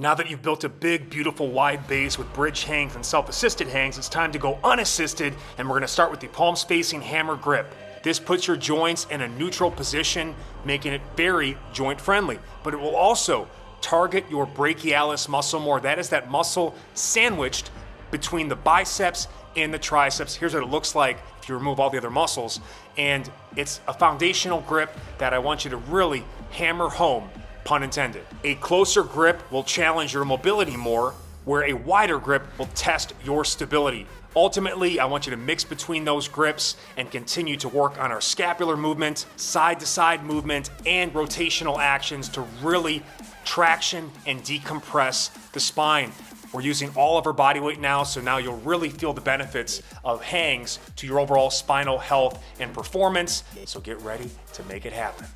Now that you've built a big, beautiful, wide base with bridge hangs and self-assisted hangs, it's time to go unassisted, and we're gonna start with the palm spacing hammer grip. This puts your joints in a neutral position, making it very joint friendly, but it will also target your brachialis muscle more. That is that muscle sandwiched between the biceps and the triceps. Here's what it looks like if you remove all the other muscles, and it's a foundational grip that I want you to really hammer home. Pun intended. A closer grip will challenge your mobility more, where a wider grip will test your stability. Ultimately, I want you to mix between those grips and continue to work on our scapular movement, side-to-side movement, and rotational actions to really traction and decompress the spine. We're using all of our body weight now, so now you'll really feel the benefits of hangs to your overall spinal health and performance, so get ready to make it happen.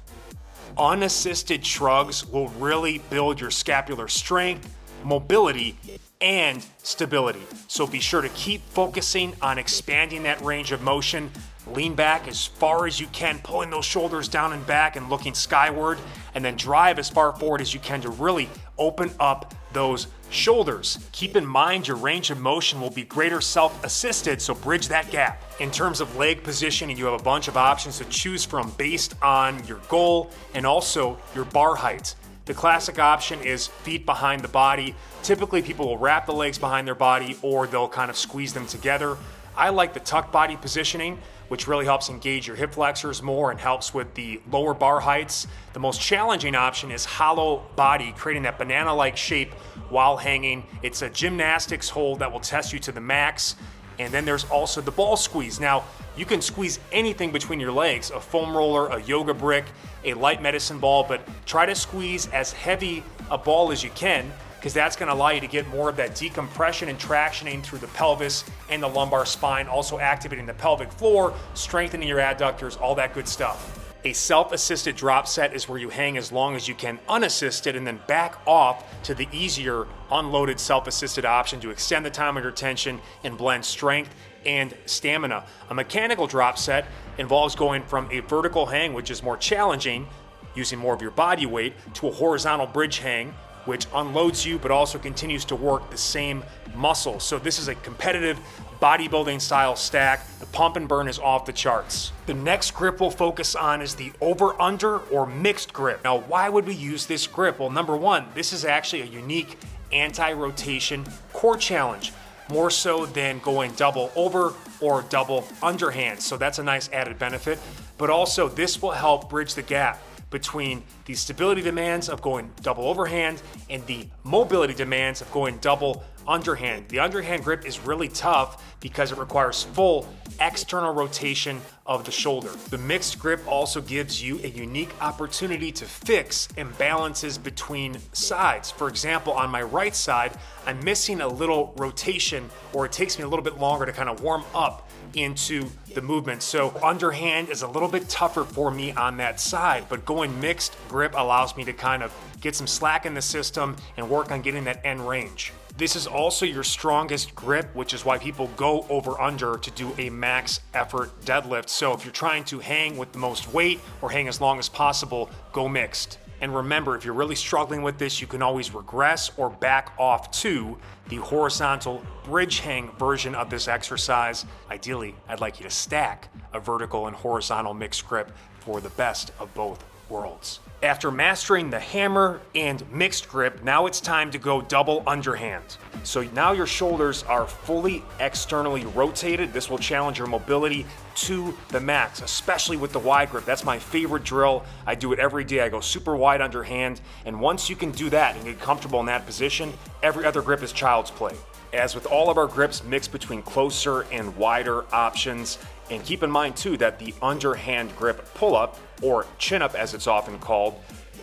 Unassisted shrugs will really build your scapular strength, mobility, and stability. So be sure to keep focusing on expanding that range of motion. Lean back as far as you can, pulling those shoulders down and back and looking skyward, and then drive as far forward as you can to really open up those shoulders. Keep in mind your range of motion will be greater self-assisted, so bridge that gap. In terms of leg positioning, you have a bunch of options to choose from based on your goal and also your bar height. The classic option is feet behind the body. Typically people will wrap the legs behind their body or they'll kind of squeeze them together. I like the tuck body positioning, which really helps engage your hip flexors more and helps with the lower bar heights. The most challenging option is hollow body, creating that banana-like shape while hanging. It's a gymnastics hold that will test you to the max. And then there's also the ball squeeze. Now, you can squeeze anything between your legs, a foam roller, a yoga brick, a light medicine ball, but try to squeeze as heavy a ball as you can, because that's gonna allow you to get more of that decompression and tractioning through the pelvis and the lumbar spine, also activating the pelvic floor, strengthening your adductors, all that good stuff. A self-assisted drop set is where you hang as long as you can unassisted and then back off to the easier unloaded self-assisted option to extend the time of your tension and blend strength and stamina. A mechanical drop set involves going from a vertical hang, which is more challenging, using more of your body weight, to a horizontal bridge hang, which unloads you but also continues to work the same muscle. So this is a competitive bodybuilding style stack. The pump and burn is off the charts. The next grip we'll focus on is the over-under or mixed grip. Now, why would we use this grip? Well, number one, this is actually a unique anti-rotation core challenge, more so than going double over or double underhand. So that's a nice added benefit, but also this will help bridge the gap between the stability demands of going double overhand and the mobility demands of going double underhand. The underhand grip is really tough because it requires full external rotation of the shoulder. The mixed grip also gives you a unique opportunity to fix imbalances between sides. For example, on my right side, I'm missing a little rotation, or it takes me a little bit longer to kind of warm up into the movement. So underhand is a little bit tougher for me on that side, but going mixed grip allows me to kind of get some slack in the system and work on getting that end range. This is also your strongest grip, which is why people go over under to do a max effort deadlift. So if you're trying to hang with the most weight or hang as long as possible, go mixed. And remember, if you're really struggling with this, you can always regress or back off to the horizontal bridge hang version of this exercise. Ideally, I'd like you to stack a vertical and horizontal mixed grip for the best of both worlds. After mastering the hammer and mixed grip, now it's time to go double underhand. So now your shoulders are fully externally rotated. This will challenge your mobility to the max, especially with the wide grip. That's my favorite drill. I do it every day. I go super wide underhand, and once you can do that and get comfortable in that position, every other grip is child's play. As with all of our grips, mix between closer and wider options. And keep in mind too that the underhand grip pull-up, or chin-up as it's often called,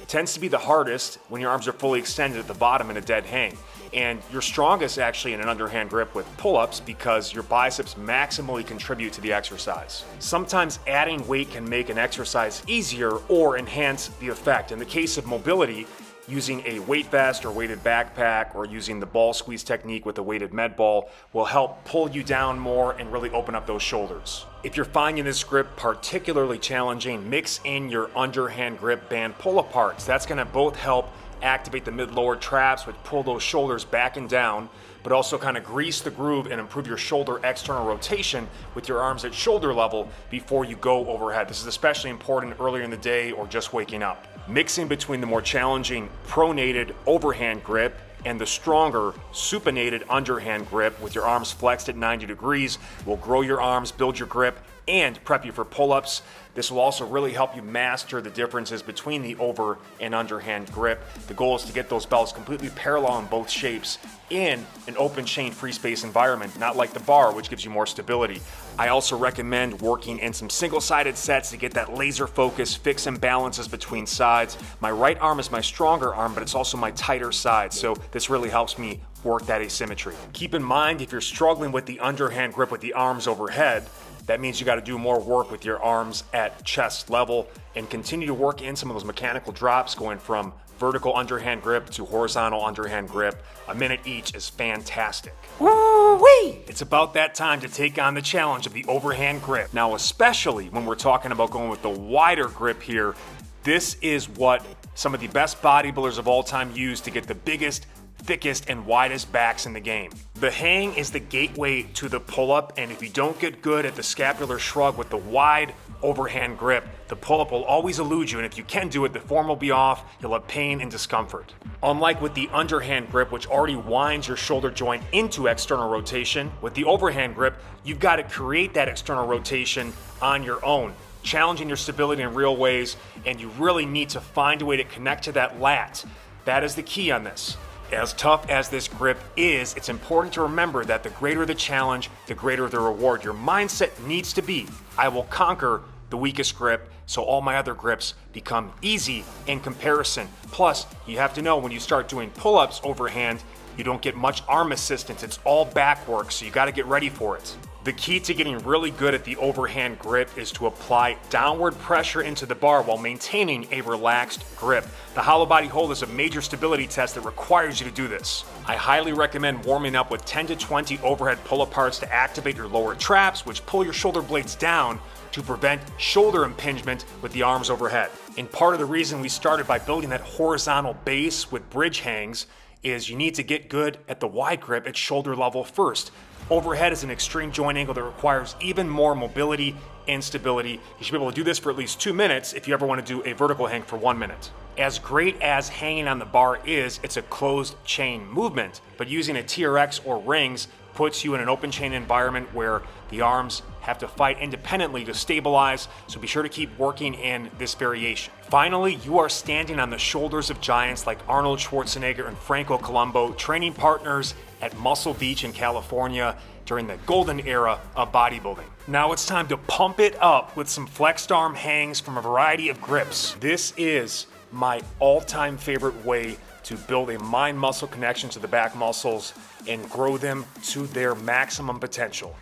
tends to be the hardest when your arms are fully extended at the bottom in a dead hang. And you're strongest actually in an underhand grip with pull-ups because your biceps maximally contribute to the exercise. Sometimes adding weight can make an exercise easier or enhance the effect. In the case of mobility, using a weight vest or weighted backpack or using the ball squeeze technique with a weighted med ball will help pull you down more and really open up those shoulders. If you're finding this grip particularly challenging, mix in your underhand grip band pull-aparts. That's gonna both help activate the mid-lower traps, which pull those shoulders back and down, but also kind of grease the groove and improve your shoulder external rotation with your arms at shoulder level before you go overhead. This is especially important earlier in the day or just waking up. Mixing between the more challenging pronated overhand grip and the stronger supinated underhand grip with your arms flexed at 90 degrees will grow your arms, build your grip, and prep you for pull-ups. This will also really help you master the differences between the over and underhand grip. The goal is to get those belts completely parallel in both shapes in an open chain free space environment, not like the bar, which gives you more stability. I also recommend working in some single-sided sets to get that laser focus, fix imbalances between sides. My right arm is my stronger arm, but it's also my tighter side, so this really helps me work that asymmetry. Keep in mind, if you're struggling with the underhand grip with the arms overhead, that means you got to do more work with your arms at chest level and continue to work in some of those mechanical drops going from vertical underhand grip to horizontal underhand grip. A minute each is fantastic. Woo-wee! It's about that time to take on the challenge of the overhand grip. Now, especially when we're talking about going with the wider grip here, this is what some of the best bodybuilders of all time use to get the biggest, thickest, and widest backs in the game. The hang is the gateway to the pull-up, and if you don't get good at the scapular shrug with the wide overhand grip, the pull-up will always elude you, and if you can do it, the form will be off, you'll have pain and discomfort. Unlike with the underhand grip, which already winds your shoulder joint into external rotation, with the overhand grip, you've got to create that external rotation on your own, challenging your stability in real ways, and you really need to find a way to connect to that lat. That is the key on this. As tough as this grip is, it's important to remember that the greater the challenge, the greater the reward. Your mindset needs to be, I will conquer the weakest grip, so all my other grips become easy in comparison. Plus, you have to know when you start doing pull-ups overhand, you don't get much arm assistance. It's all back work, so you got to get ready for it. The key to getting really good at the overhand grip is to apply downward pressure into the bar while maintaining a relaxed grip. The hollow body hold is a major stability test that requires you to do this. I highly recommend warming up with 10 to 20 overhead pull-aparts to activate your lower traps, which pull your shoulder blades down to prevent shoulder impingement with the arms overhead. And part of the reason we started by building that horizontal base with bridge hangs is you need to get good at the wide grip at shoulder level first. Overhead is an extreme joint angle that requires even more mobility and stability. You should be able to do this for at least 2 minutes if you ever want to do a vertical hang for 1 minute. As great as hanging on the bar is, it's a closed chain movement, but using a TRX or rings puts you in an open chain environment where the arms have to fight independently to stabilize, so be sure to keep working in this variation. Finally, you are standing on the shoulders of giants like Arnold Schwarzenegger and Franco Columbu, training partners at Muscle Beach in California during the golden era of bodybuilding. Now it's time to pump it up with some flexed arm hangs from a variety of grips. This is my all-time favorite way to build a mind-muscle connection to the back muscles and grow them to their maximum potential.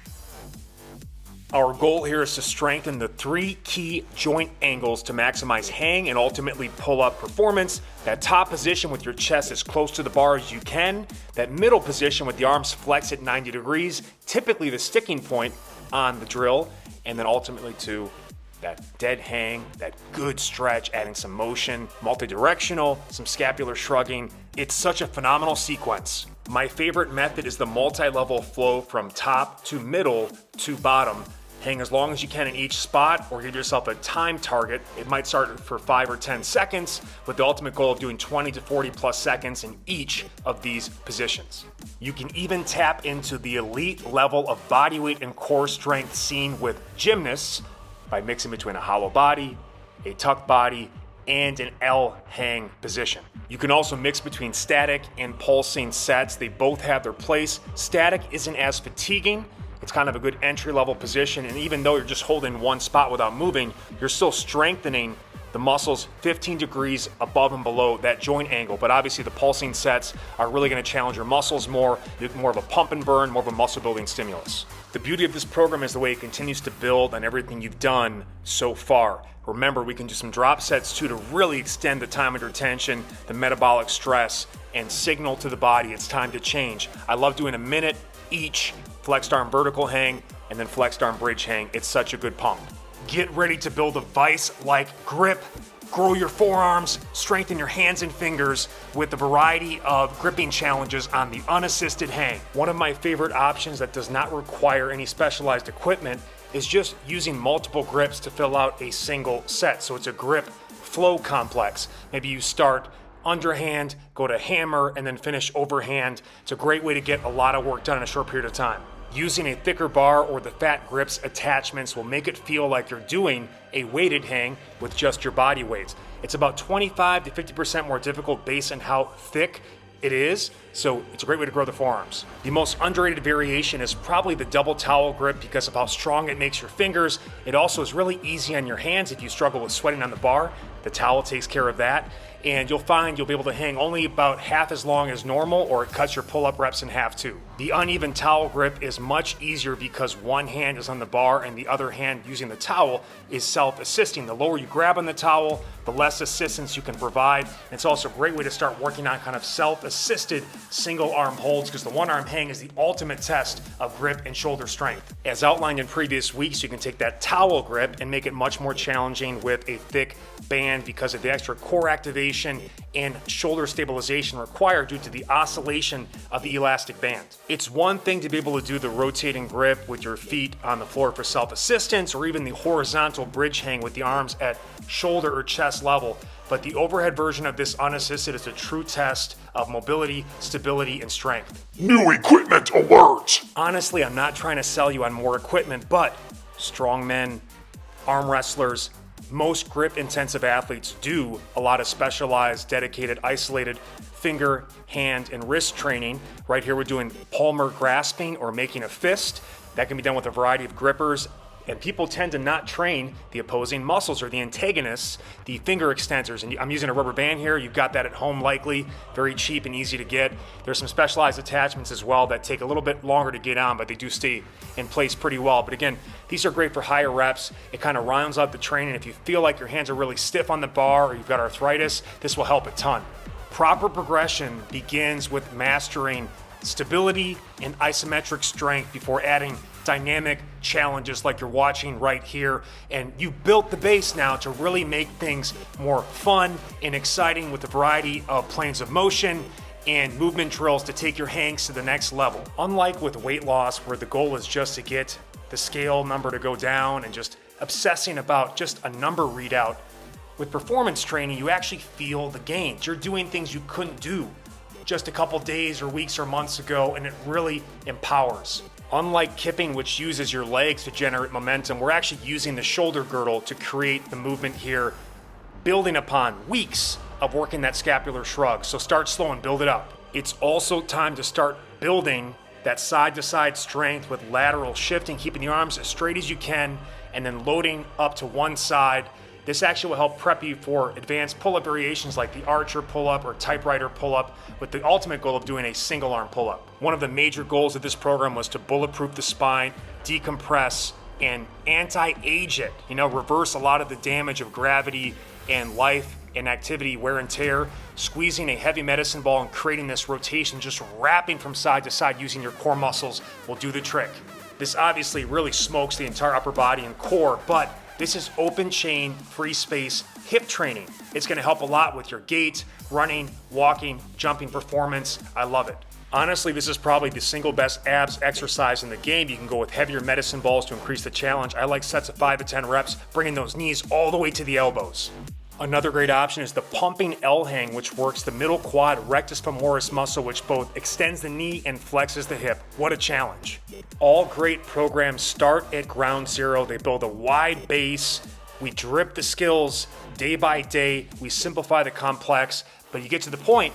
Our goal here is to strengthen the 3 key joint angles to maximize hang and ultimately pull up performance. That top position with your chest as close to the bar as you can. That middle position with the arms flexed at 90 degrees, typically the sticking point on the drill. And then ultimately to that dead hang, that good stretch, adding some motion, multi-directional, some scapular shrugging. It's such a phenomenal sequence. My favorite method is the multi-level flow from top to middle to bottom. Hang as long as you can in each spot or give yourself a time target. It might start for 5 or 10 seconds with the ultimate goal of doing 20 to 40 plus seconds in each of these positions. You can even tap into the elite level of body weight and core strength seen with gymnasts by mixing between a hollow body, a tucked body, and an L hang position. You can also mix between static and pulsing sets. They both have their place. Static isn't as fatiguing. It's kind of a good entry-level position, and even though you're just holding one spot without moving, you're still strengthening the muscles 15 degrees above and below that joint angle. But obviously the pulsing sets are really going to challenge your muscles more. You get more of a pump and burn, more of a muscle building stimulus. The beauty of this program is the way it continues to build on everything you've done so far. Remember, we can do some drop sets too to really extend the time under tension, the metabolic stress, and signal to the body it's time to change. I love doing a minute each flexed arm vertical hang and then flexed arm bridge hang. It's such a good pump. Get ready to build a vice-like grip Grow your forearms, strengthen your hands and fingers with a variety of gripping challenges on the unassisted hang. One of my favorite options that does not require any specialized equipment is just using multiple grips to fill out a single set. So it's a grip flow complex. Maybe you start underhand, go to hammer, and then finish overhand. It's a great way to get a lot of work done in a short period of time. Using a thicker bar or the fat grips attachments will make it feel like you're doing a weighted hang with just your body weights. It's about 25 to 50% more difficult based on how thick it is, so it's a great way to grow the forearms. The most underrated variation is probably the double towel grip because of how strong it makes your fingers. It also is really easy on your hands if you struggle with sweating on the bar. The towel takes care of that. And you'll find you'll be able to hang only about half as long as normal, or it cuts your pull-up reps in half too. The uneven towel grip is much easier because one hand is on the bar and the other hand using the towel is self-assisting. The lower you grab on the towel, the less assistance you can provide. And it's also a great way to start working on kind of self-assisted single arm holds because the one arm hang is the ultimate test of grip and shoulder strength. As outlined in previous weeks, you can take that towel grip and make it much more challenging with a thick band because of the extra core activation and shoulder stabilization required due to the oscillation of the elastic band. It's one thing to be able to do the rotating grip with your feet on the floor for self-assistance, or even the horizontal bridge hang with the arms at shoulder or chest level, but the overhead version of this unassisted is a true test of mobility, stability, and strength. New equipment alert! Honestly, I'm not trying to sell you on more equipment, but strongmen, arm wrestlers, most grip-intensive athletes do a lot of specialized, dedicated, isolated finger, hand, and wrist training. Right here we're doing palmar grasping or making a fist. That can be done with a variety of grippers. And people tend to not train the opposing muscles or the antagonists, the finger extensors. And I'm using a rubber band here. You've got that at home likely, very cheap and easy to get. There's some specialized attachments as well that take a little bit longer to get on, but they do stay in place pretty well. But again, these are great for higher reps. It kind of rounds out the training. If you feel like your hands are really stiff on the bar or you've got arthritis, this will help a ton. Proper progression begins with mastering stability and isometric strength before adding dynamic challenges like you're watching right here. And you built the base now to really make things more fun and exciting with a variety of planes of motion and movement drills to take your hangs to the next level. Unlike with weight loss, where the goal is just to get the scale number to go down and just obsessing about just a number readout, with performance training, you actually feel the gains. You're doing things you couldn't do just a couple days or weeks or months ago, and it really empowers. Unlike kipping, which uses your legs to generate momentum, we're actually using the shoulder girdle to create the movement here, building upon weeks of working that scapular shrug. So start slow and build it up. It's also time to start building that side-to-side strength with lateral shifting, keeping the arms as straight as you can, and then loading up to one side. This actually will help prep you for advanced pull-up variations like the archer pull-up or typewriter pull-up, with the ultimate goal of doing a single arm pull-up. One of the major goals of this program was to bulletproof the spine, decompress, and anti-age it. Reverse a lot of the damage of gravity and life and activity, wear and tear. Squeezing a heavy medicine ball and creating this rotation, just wrapping from side to side using your core muscles will do the trick. This obviously really smokes the entire upper body and core, but this is open chain, free space hip training. It's gonna help a lot with your gait, running, walking, jumping performance. I love it. Honestly, this is probably the single best abs exercise in the game. You can go with heavier medicine balls to increase the challenge. I like sets of 5 to 10 reps, bringing those knees all the way to the elbows. Another great option is the pumping L hang, which works the middle quad rectus femoris muscle, which both extends the knee and flexes the hip. What a challenge. All great programs start at ground zero. They build a wide base. We drip the skills day by day. We simplify the complex, but you get to the point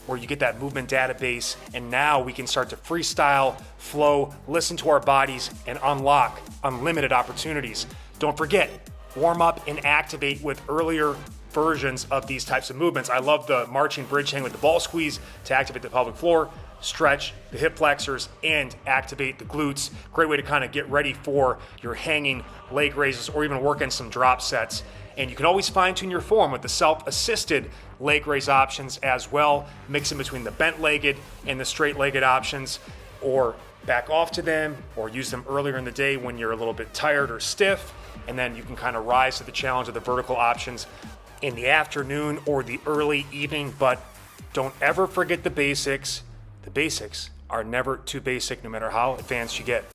where you get that movement database, and now we can start to freestyle, flow, listen to our bodies, and unlock unlimited opportunities. Don't forget, warm up and activate with earlier versions of these types of movements. I love the marching bridge hang with the ball squeeze to activate the pelvic floor, stretch the hip flexors, and activate the glutes. Great way to kind of get ready for your hanging leg raises or even work in some drop sets. And you can always fine-tune your form with the self-assisted leg raise options as well, mixing between the bent-legged and the straight-legged options, or back off to them, or use them earlier in the day when you're a little bit tired or stiff, and then you can kind of rise to the challenge of the vertical options. in the afternoon or the early evening, but don't ever forget the basics. The basics are never too basic, no matter how advanced you get.